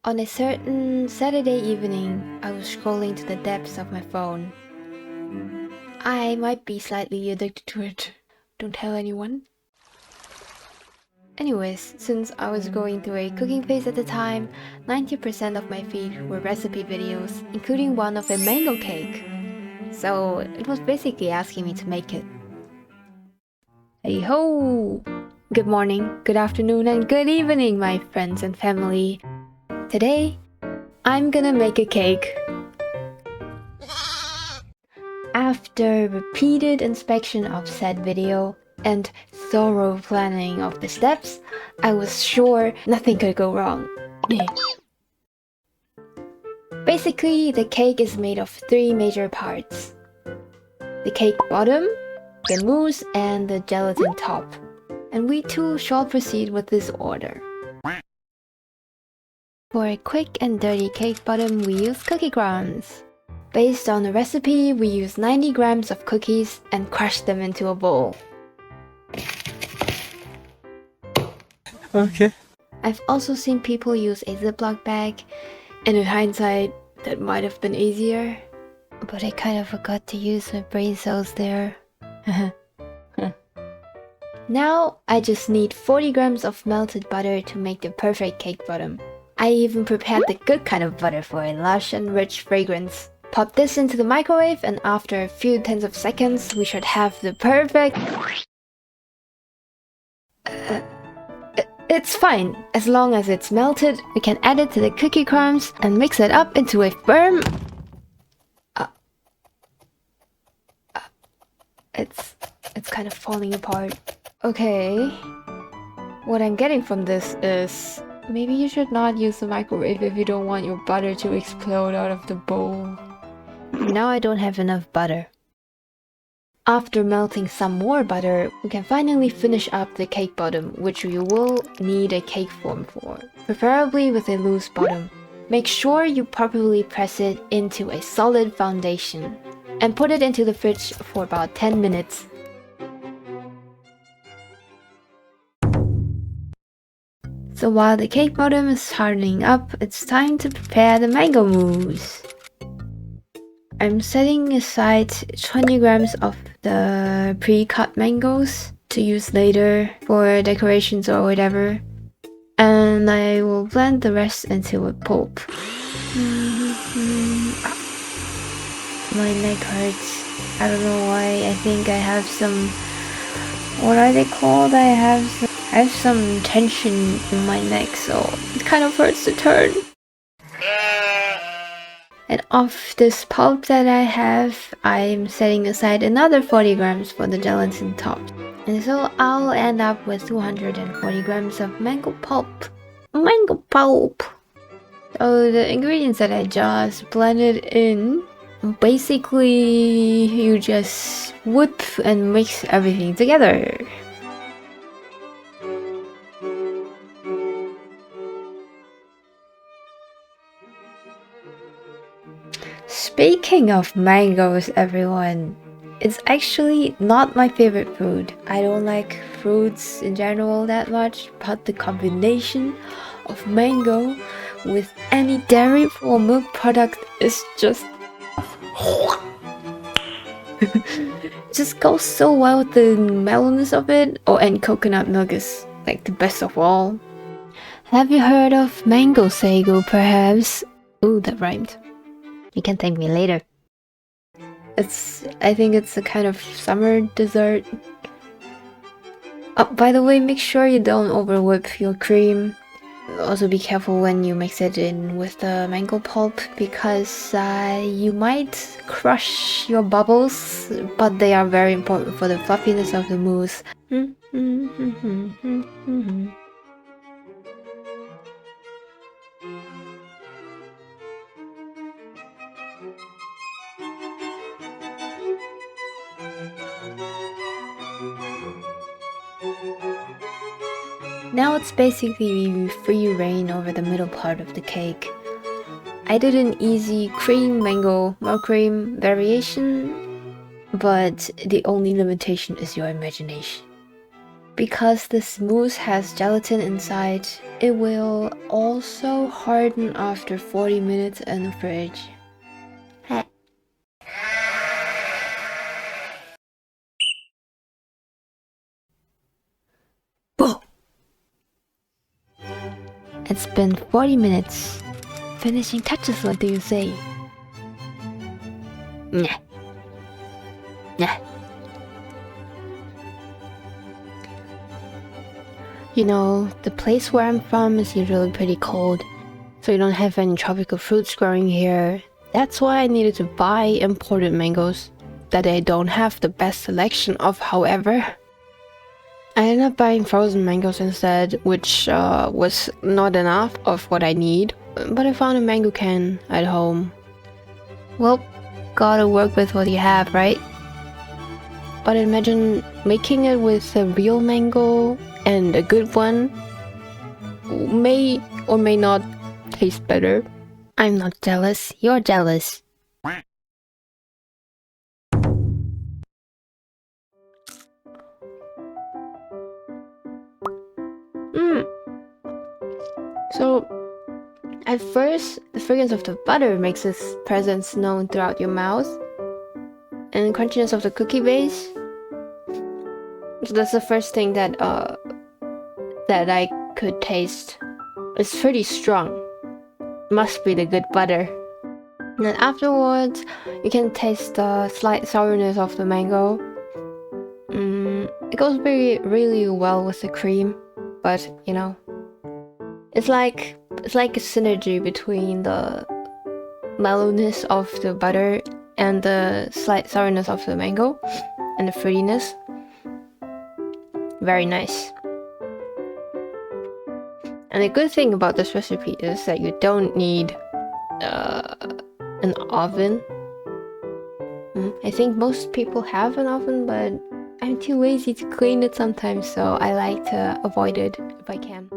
On a certain Saturday evening, I was scrolling to the depths of my phone. I might be slightly addicted to it. Don't tell anyone. Anyways, since I was going through a cooking phase at the time, 90% of my feed were recipe videos, including one of a mango cake. So it was basically asking me to make it. Hey ho! Good morning, good afternoon, and good evening, my friends and family. Today, I'm gonna make a cake. After repeated inspection of said video and thorough planning of the steps, I was sure nothing could go wrong. Basically, the cake is made of 3 major parts: the cake bottom, the mousse, and the gelatin top. And we too shall proceed with this order. For a quick and dirty cake bottom, we use cookie crumbs. Based on the recipe, we use 90 grams of cookies and crush them into a bowl. Okay. I've also seen people use a Ziploc bag, and in hindsight, that might have been easier. But I kind of forgot to use my brain cells there. Now, I just need 40 grams of melted butter to make the perfect cake bottom. I even prepared the good kind of butter for a lush and rich fragrance. Pop this into the microwave, and after a few tens of seconds, we should have the perfect... It's fine. As long as it's melted, we can add it to the cookie crumbs and mix it up into a firm... It's kind of falling apart. Okay. What I'm getting from this is... maybe you should not use the microwave if you don't want your butter to explode out of the bowl. Now I don't have enough butter. After melting some more butter, we can finally finish up the cake bottom, which you will need a cake form for, preferably with a loose bottom. Make sure you properly press it into a solid foundation, and put it into the fridge for about 10 minutes. So while the cake bottom is hardening up, it's time to prepare the mango mousse. I'm setting aside 20 grams of the pre-cut mangoes to use later for decorations or whatever. And I will blend the rest into a pulp. My neck hurts. I don't know why. I think I have some... what are they called? I have some tension in my neck, so it kind of hurts to turn. And of this pulp that I have, I'm setting aside another 40 grams for the gelatin top. And so I'll end up with 240 grams of mango pulp. Mango pulp! So the ingredients that I just blended in, basically you just whip and mix everything together. Speaking of mangoes, everyone, it's actually not my favorite fruit. I don't like fruits in general that much, but the combination of mango with any dairy or milk product is just... just goes so well with the mellowness of it. Oh, and coconut milk is like the best of all. Have you heard of mango sago, perhaps? Ooh, that rhymed. You can thank me later. I think it's a kind of summer dessert. Oh, by the way, make sure you don't over whip your cream. Also be careful when you mix it in with the mango pulp, because you might crush your bubbles, but they are very important for the fluffiness of the mousse. Now it's basically free reign over the middle part of the cake. I did an easy cream mango milk cream variation, but the only limitation is your imagination. because this mousse has gelatin inside, it will also harden after 40 minutes in the fridge. Heh. It's been 40 minutes. Finishing touches, what do you say? Nah. Nah. You know, the place where I'm from is usually pretty cold, so you don't have any tropical fruits growing here. That's why I needed to buy imported mangoes that I don't have the best selection of, however. I ended up buying frozen mangoes instead, which was not enough of what I need, but I found a mango can at home. Well, gotta work with what you have, right? But imagine making it with a real mango and a good one may or may not taste better. I'm not jealous, you're jealous. So, at first, the fragrance of the butter makes its presence known throughout your mouth, and the crunchiness of the cookie base. So that's the first thing that I could taste. It's pretty strong. Must be the good butter. And then afterwards, you can taste the slight sourness of the mango. It goes really well with the cream, but you know, it's like a synergy between the mellowness of the butter and the slight sourness of the mango and the fruitiness. Very nice. And the good thing about this recipe is that you don't need an oven. I think most people have an oven, but I'm too lazy to clean it sometimes, so I like to avoid it if I can.